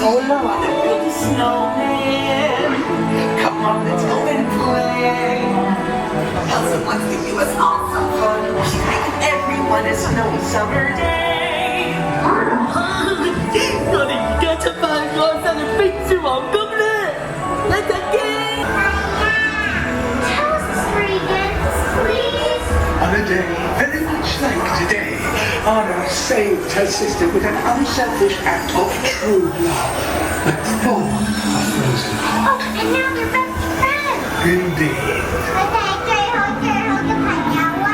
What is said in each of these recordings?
Oh no, I wanna build a snowman. Come on, let's go and play. Elsa wants to give us all some fun. She's making everyone a snowy summer day. 我哋而家出發去愛山嘅冰雪皇宮啦！Let's again! Tell us the story again, please. On a day very much like today, Anna saved her sister with an unselfish act of true love, but full of frozen heart. Oh, and now they're best friends. Indeed. 我哋係最好嘅朋友啊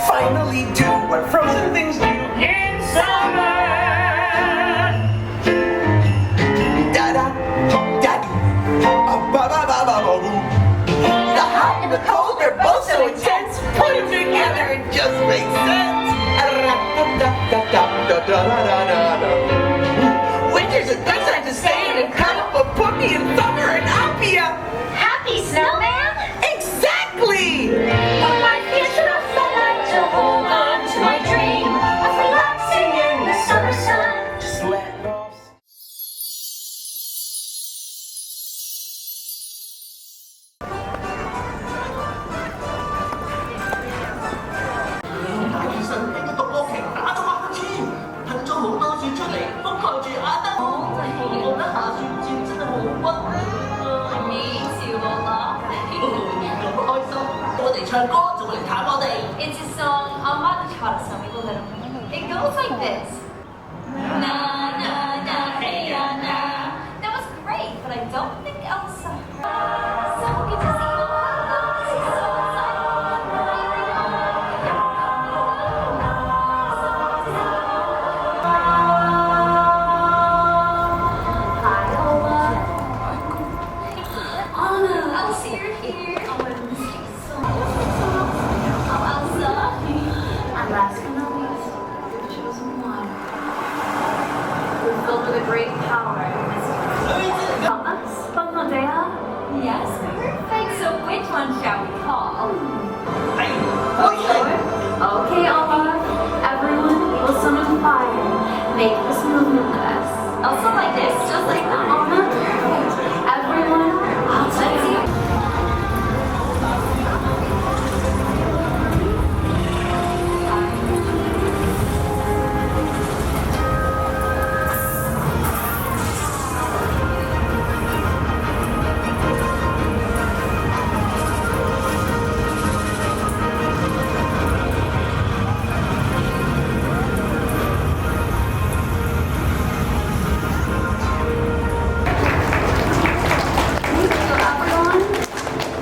！Finally do what frozen things do in summer. Da da da ba ba ba ba ba boo. The hot and the cold are both so intense. Put them together, it just makes sense. Winter's a good time to stay in and cut up a puppy, and summer and I'll be a Happy snowman? exactly. But life is enough to hold on to my dream of relaxing in the summer sun. Just let off. It's a song our mother taught us when we were little. It goes like this. Na na na hey ya na. That was great, but I don't think Elsa. So good to see you. She's so Hi, Ola. Anna, Elsa, you're here. Oh, I miss you so much. Elsa. And last but not least, the chosen one. We're filled with a great power and mystery. Us, Bangladea? Yes, perfect. So which one shall we call? Okay, Alma. Everyone, we will summon fire. Make this movement with us. Also like this, just like that. Alma. Everyone, I'll tell you.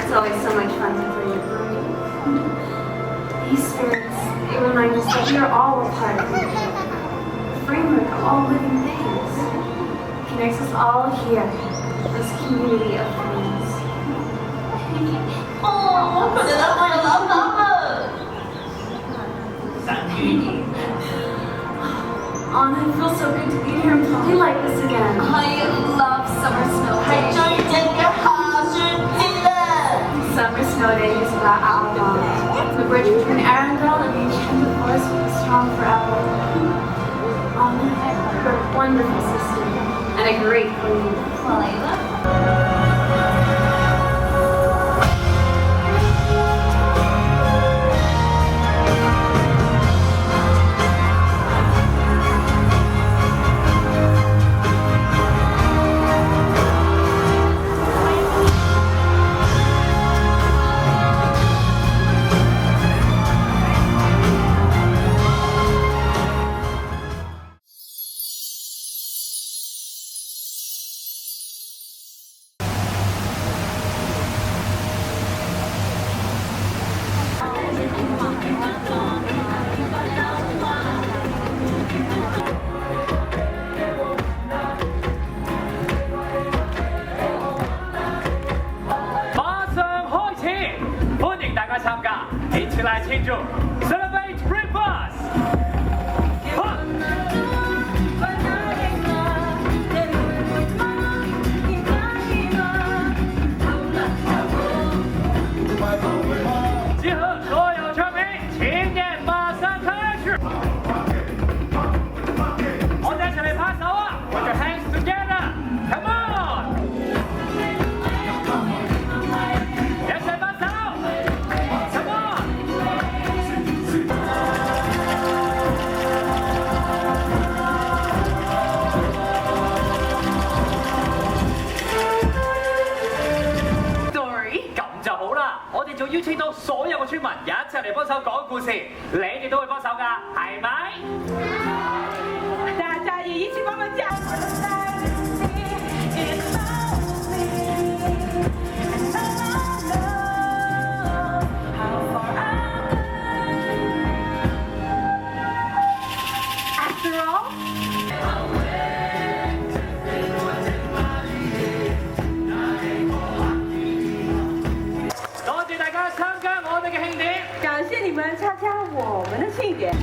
It's always so much fun to play your parade. These spirits, they remind us that we are all a part of each other. The framework of all living things. It connects us all here, this community of friends. Oh, put it up my love. Thank you. Anna, it feels so good to be here and play like this again. I love summer snow days. Summer snow days is about Alabama. The bridge between Arendelle and the enchanted forest will be strong forever. Anna, you're a wonderful sister and a great queen. Layla. Celebrate Breakfast! Put your hands together! Come on! 一齊拍手 Come on! 咁就好啦，我哋仲邀請到所有嘅村民一齊嚟幫手講故事，你哋都會幫手㗎，係咪？大家也一起幫忙講。多謝大家參加我哋嘅慶典，感謝你們參加我們的慶典。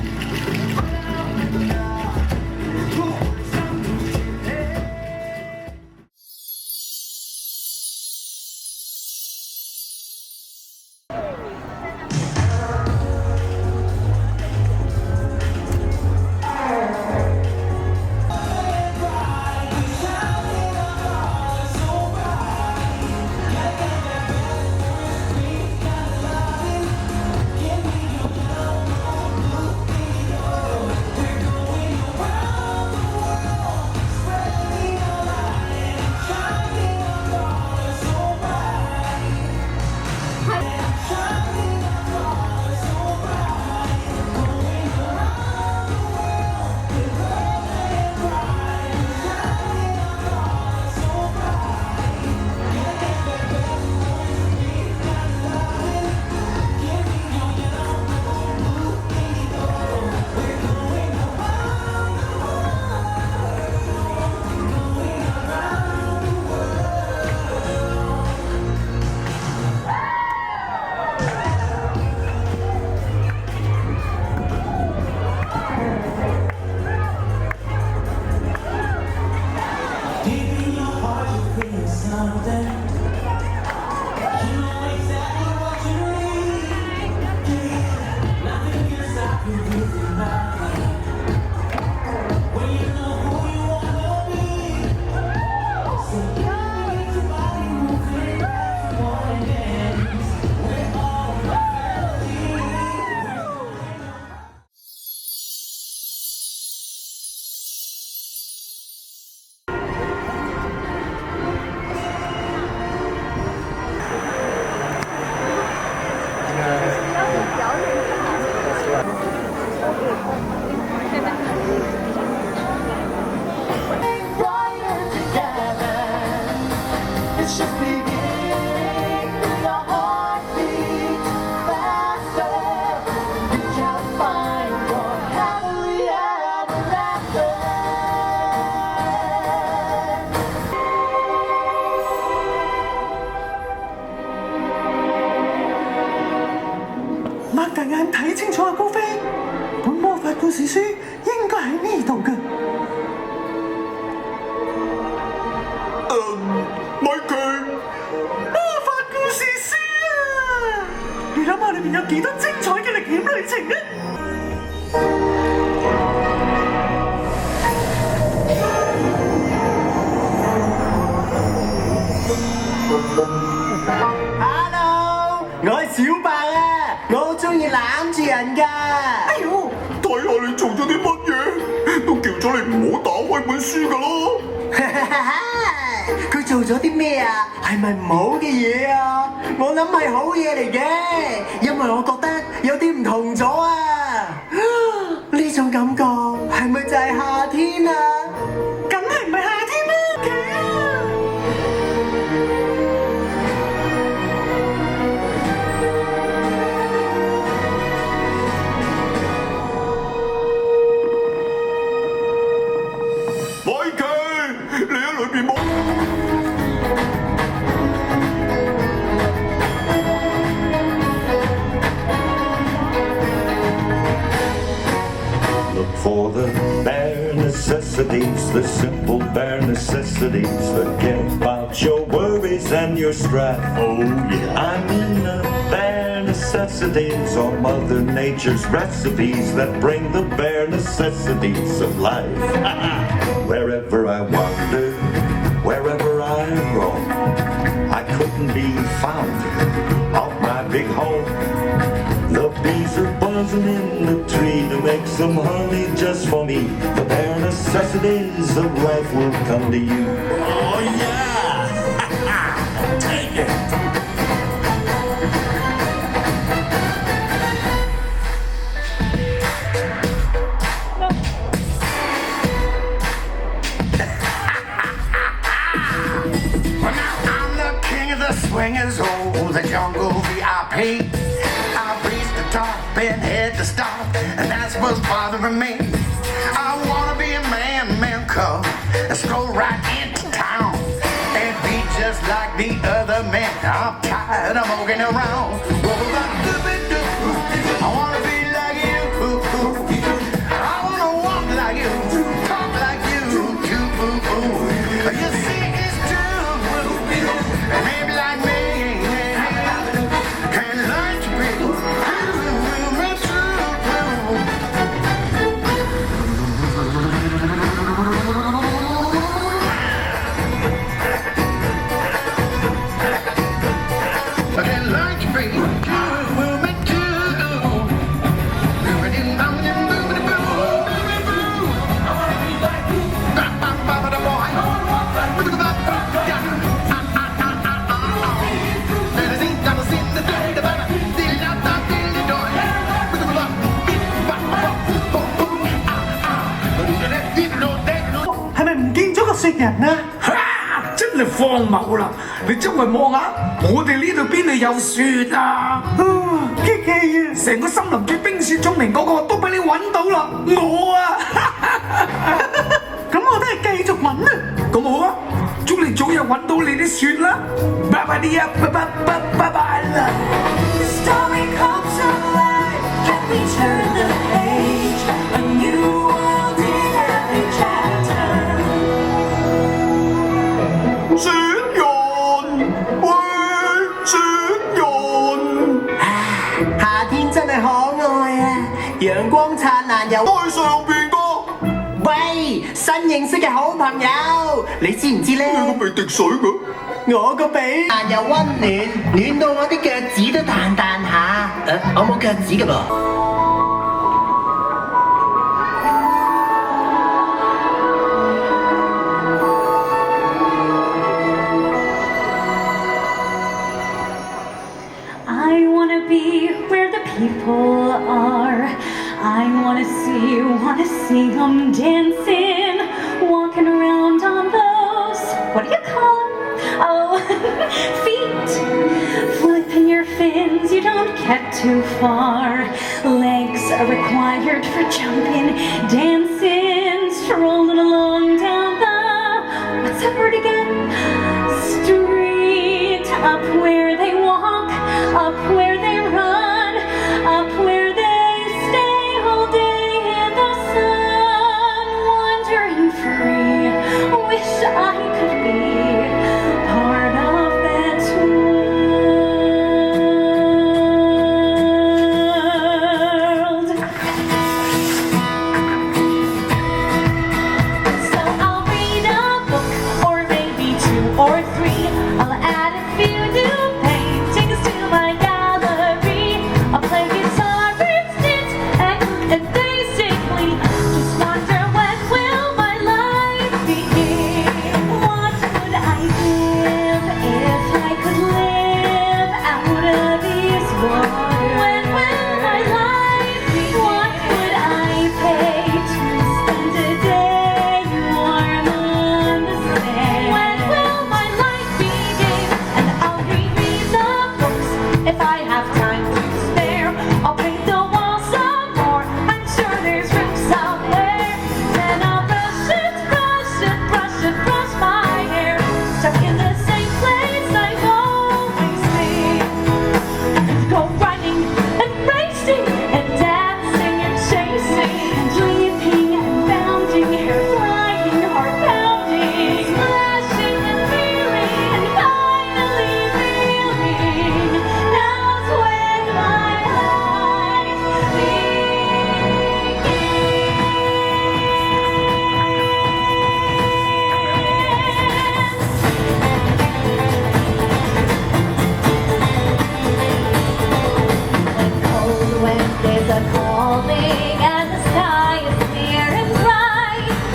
咗你唔好打開本書㗎咯。佢做咗啲咩啊？係咪唔好嘅嘢啊？我諗係好嘢嚟嘅，因為我覺得有啲唔同咗啊！呢種感覺係咪就係夏天啊？梗係唔係夏天啦！米奇，你喺裏邊冇？ Look for the bare necessities, the simple bare necessities. Forget about your worries and your strife. Oh yeah, I mean the bare necessities are Mother Nature's recipes that bring the bare necessities of life. Wherever I wander, wherever I roam, I couldn't be found off my big home. The bees are buzzing in the tree to make some honey just for me. The bare necessities of life will come to you. Oh yeah! Take it! Well, now I'm the king of the swingers, oh, the jungle VIP. I'll reach the top and head to stop, and that's what's bothering me. I wanna be a man cub, and stroll right into town, and be just like the other men. I'm tired of walking around. I wanna be like you. I wanna walk like you, talk like you. You see, it's true. Maybe like me can learn to be true. I can learn to be人啊！真係荒謬啦！你周圍望下，我哋呢度邊度有雪啊？激氣啊！成個森林最冰雪聰明嗰個都俾你揾到啦！我啊，咁我都係繼續揾啊！咁好啊！祝你早日揾到你啲雪啦！拜拜啲啊！拜拜啦！ Story comes alive, and we turn the page. A new world in every chapter. 雪人，喂，雪人，夏天真係可愛啊！陽光燦爛又喺上邊個？喂，新認識嘅好朋友，你知唔知咧？你個鼻滴水嘅。我個鼻彈又溫暖，暖到我啲腳趾都彈彈下。我冇腳趾㗎噃。I wanna be where the people are. I wanna see them dancing, walking around on those, what do you call them? Oh, feet. Flipping your fins, you don't get too far. Legs are required for jumping, dancing, strolling along down the, what's that word again? Street, up where they walk, up where they run, up where they stay all day in the sun, wandering free. Wish I could be part of that world.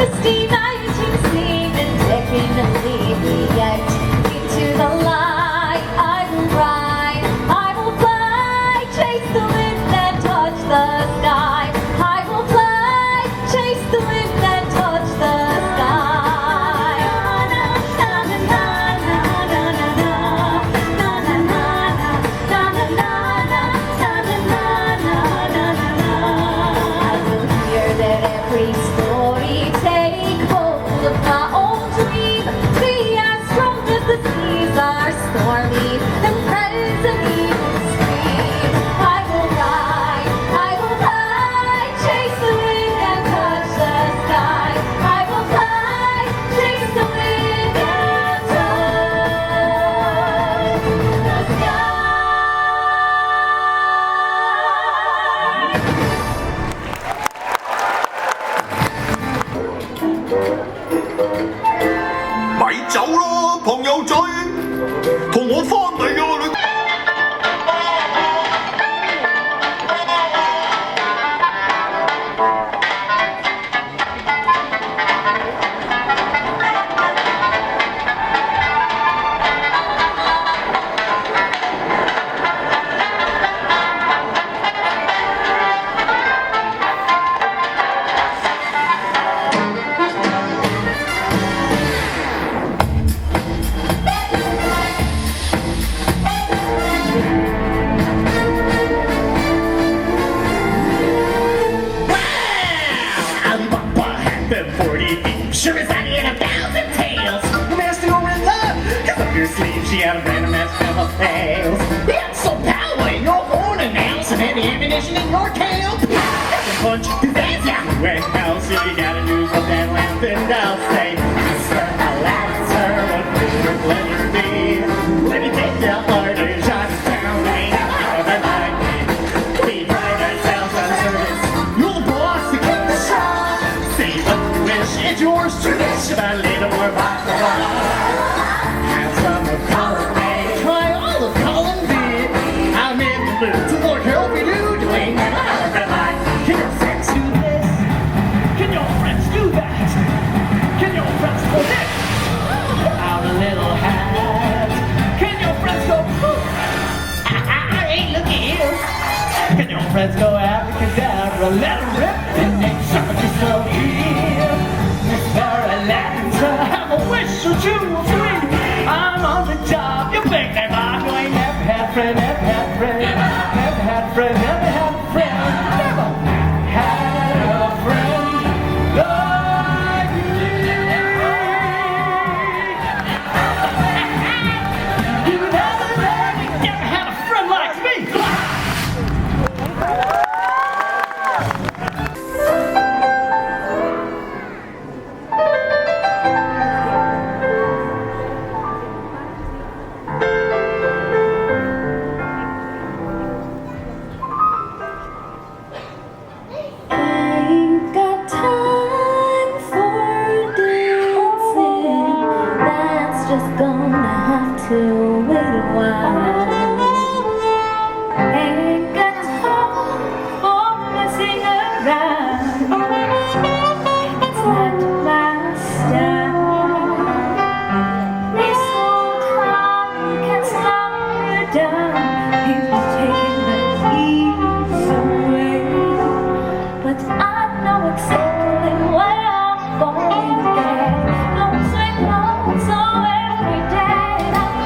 Christine, I to sing and taking a lead out into the light. I will ride, I will fly, chase the wind and touch the sky. I will fly, chase the wind and touch the sky. Na na na na na na na na na na na na na na na. I will hear that every story take hold of my own dream. Be as strong as the seas are stormy and praise an evil stream. I will ride, I will fly, chase the wind and touch the sky. I will fly, chase the wind and touch the sky.咪走咯，朋友仔，同我翻嚟啊你。Alibaba had been 40 feet. Sure as honey in 1,000 tales. The master over in love, cause up your sleeve she had a random match full of fails. Yeah, so power in your horn and nails and any ammunition in your tail. Every punch, his ass out the warehouse. All you gotta do is put that lamp and I'll say, Mr. Aladdin, what will your pleasure be? Let me take the order, shot down, ain't never like me. We pride ourselves on service. You're the boss, the king, the shah. Say what you wish, it's yours to wish. If I little more vodka, have some of column A. Try all of column B. I'm in the mood to Lord help me do. Doing that red light. Can your friends do this? Can your friends do that? Can your friends go this? Out a little hat. Can your friends go poof? Hey, look at you. Can your friends go abracadabra? Let them rip and then suck it so here. Mr. Aladdin, have a wish or two or three. I'm on the job. You think that I ain't never had a friend, never had a friend, never had a friend, never had a friend, never had a friend like me. You never had a friend like me. Ain't got time for dancing. That's just gonna have to wait a while. Ain't got time for messing around. It's not my style. This old heart can slow you down. People taking the keys away. But I know exactly where I'm going again. Don't say no, so every day I'm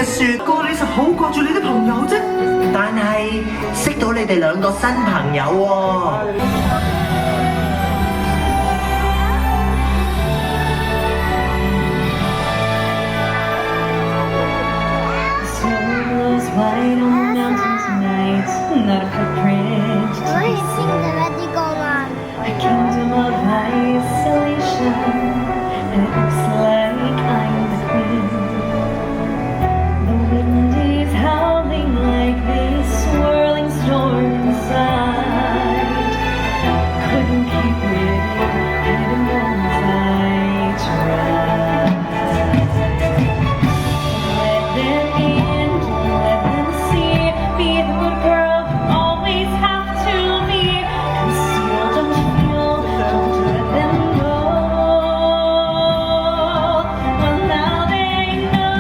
説，哥你實好掛住你啲朋友啫。但係識到你哋兩個新朋友喎。White on the mountain tonight, not a footprint to be seen. A kingdom of isolation, and it looks like I'm the queen. The wind is howling like this swirling storm inside. Couldn't keep it in, even though I tried. Let them in, let them see. Be the good girl you always have to be. Conceal, don't feel, don't let them know. Well, now they know.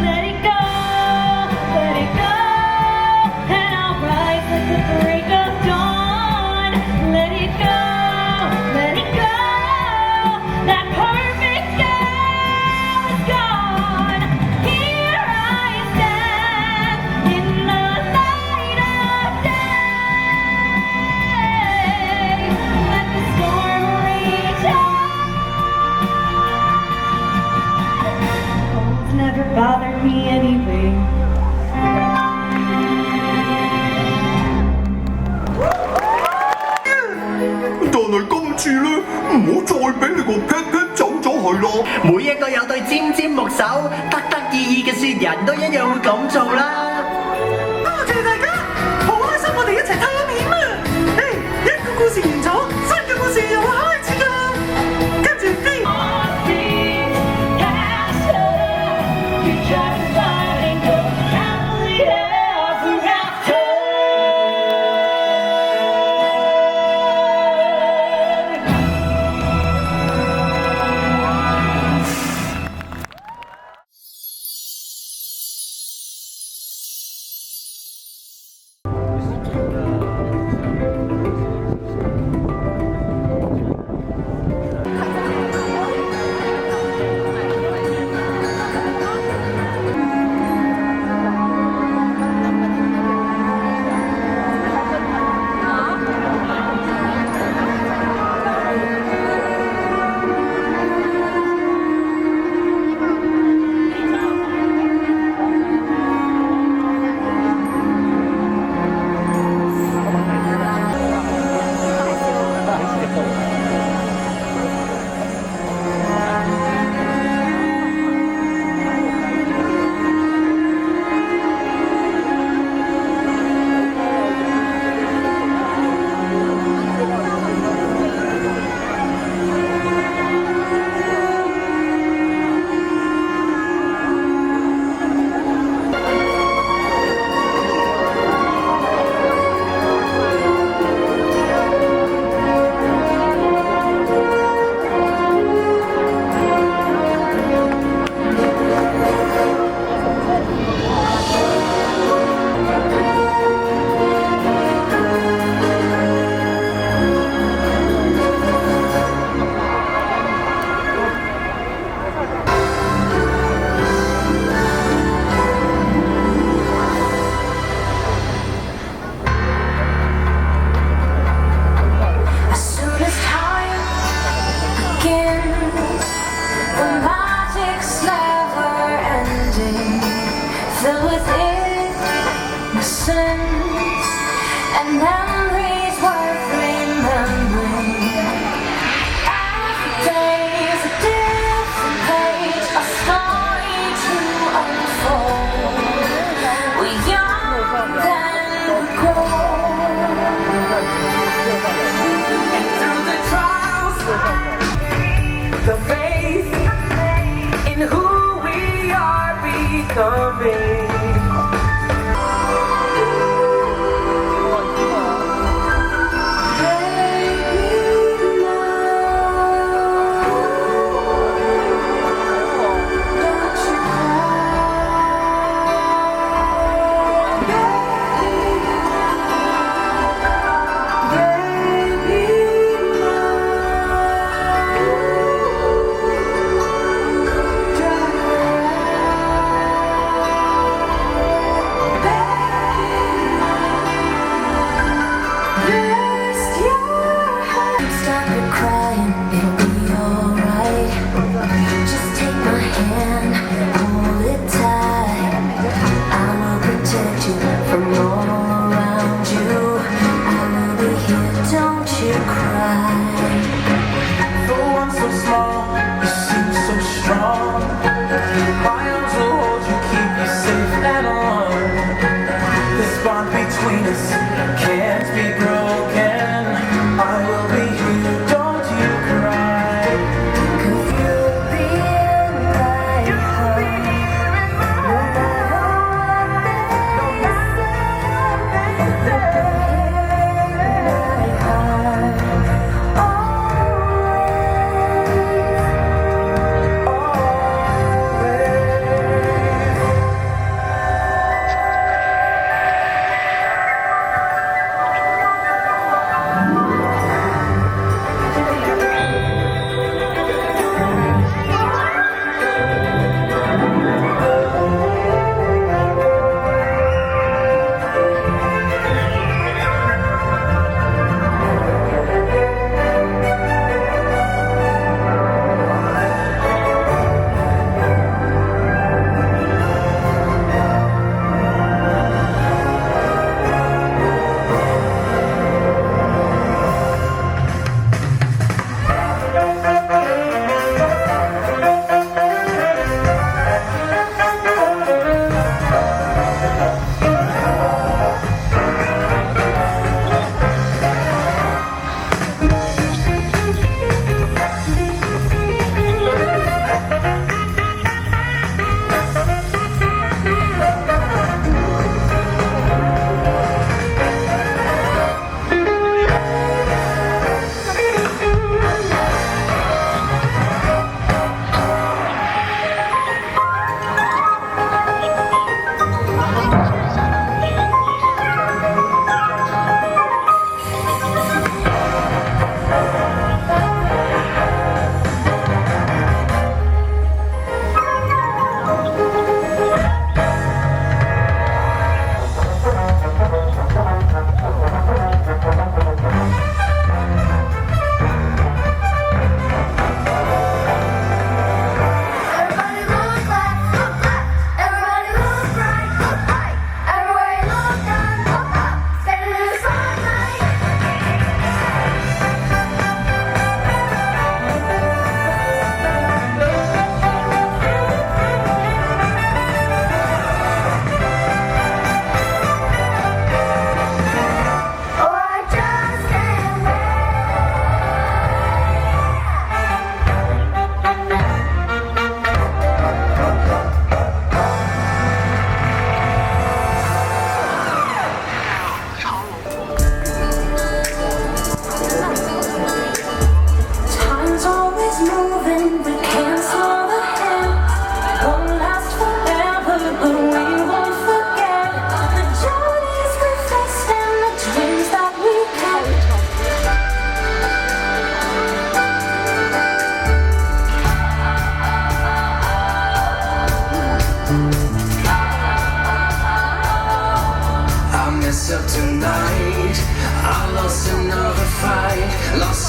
Let it go, and I'll rise like the break of dawn. Let it go, that perfect girl is gone. Here I stand in the light of day. Let the storm rage on. Colds never bother me anyway.但係今次咧，唔好再俾你個 pat pat 走咗去咯。每一個有對尖尖木手，得得意意嘅雪人都一樣會咁做啦。多謝大家，好開心我哋一齊探險啊！一個故事完咗，新嘅故事又會開始㗎啦。跟住邊？ You try to fight and go happily ever after. becoming.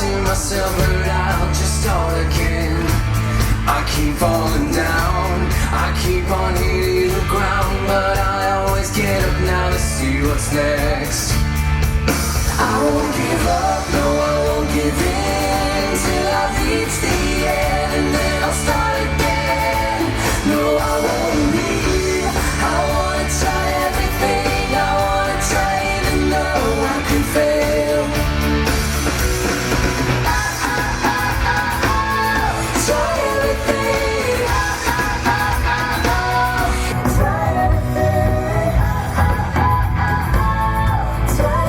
to myself, but I'll just start again. I keep falling down, I keep on hitting the ground, but I always get up now to see what's next. I won't give up, no I won't give in till I reach the end, and then I'll start again. No I won't leave, I wanna try everything, I wanna try even though I can fail. Try everything. Try everything. Try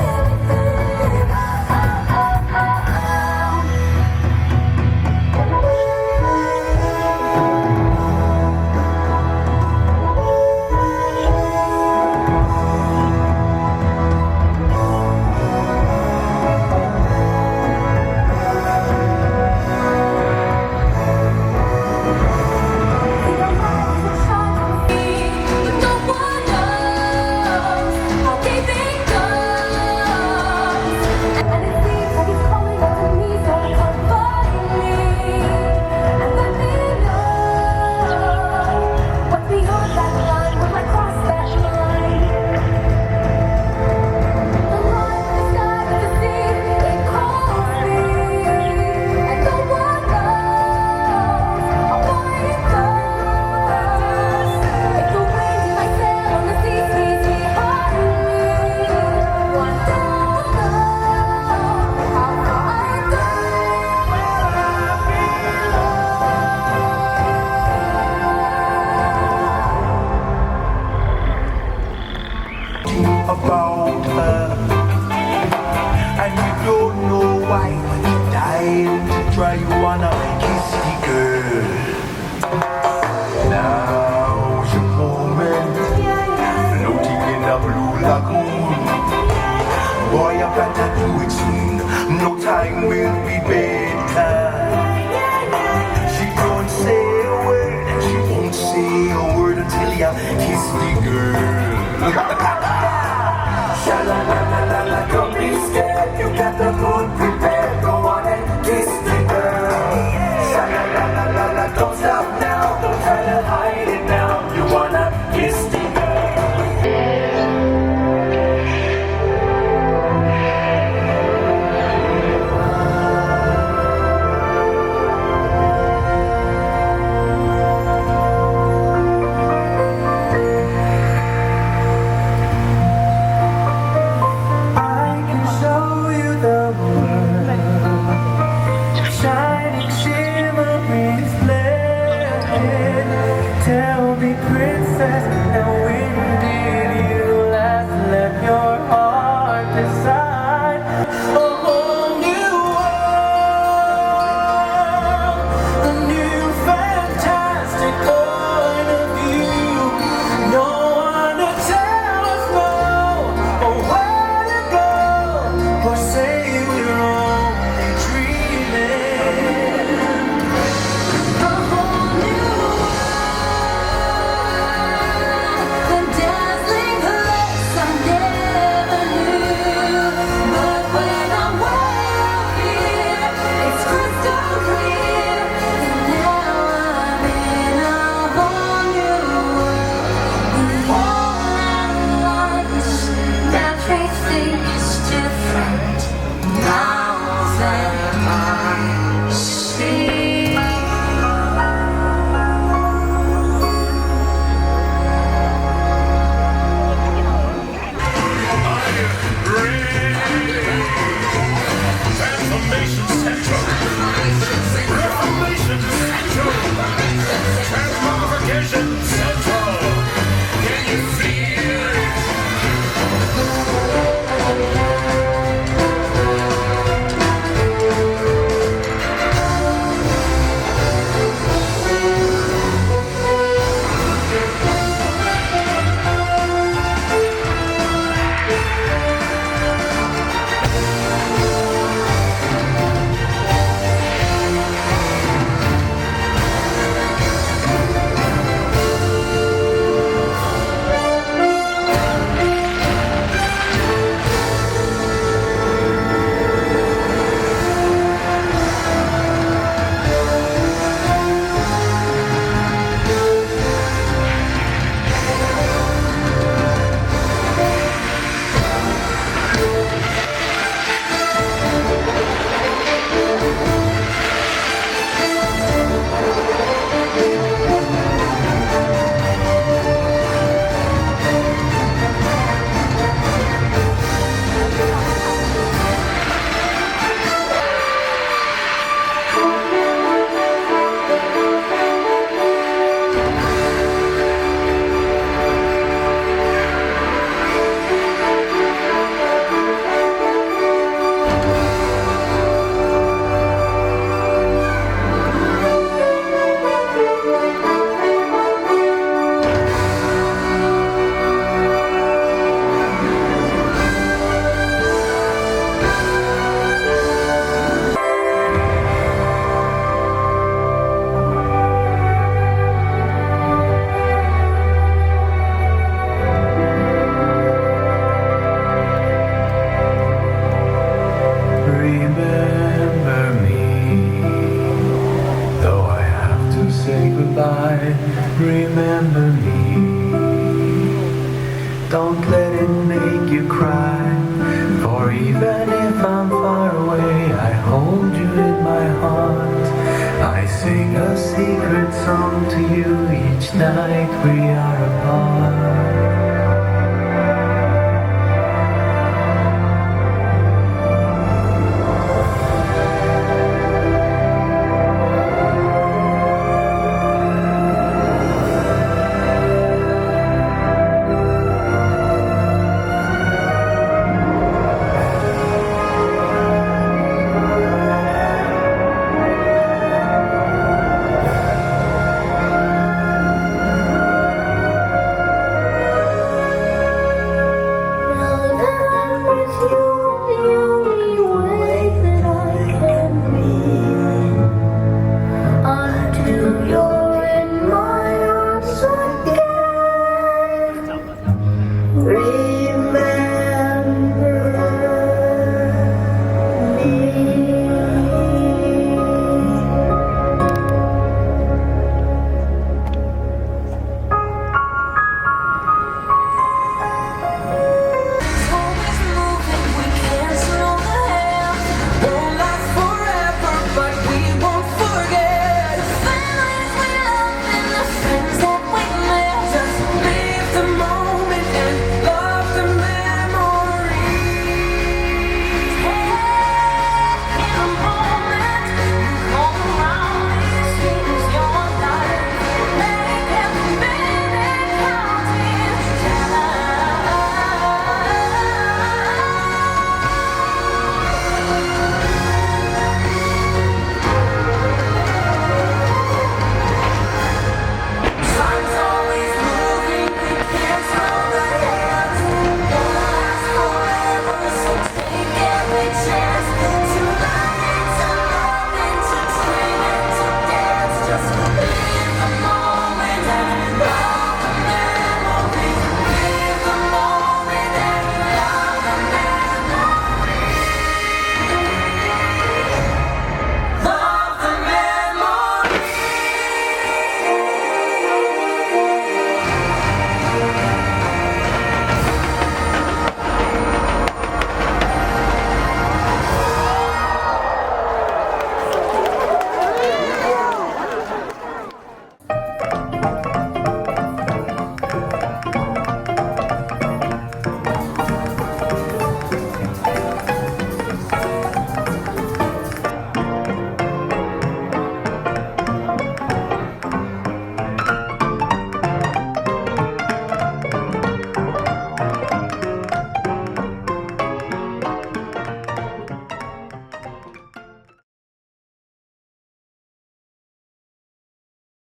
about her, and you don't know why, but you're dying to try. You wanna kiss the girl. Now's your moment, floating in a blue lagoon. Boy, you better do it soon. No time will be better. She don't say a word, and she won't say a word until you kiss the girl. Sha-la-la-la-la-la, don't be scared. You got the mood prepared. Go on and kiss the girl. Sha-la-la-la-la-la, don't stop now. Don't try to hide it now. You wanna kiss the don't let it make you cry. For even if I'm far away, I hold you in my heart. I sing a secret song to you each night we are apart.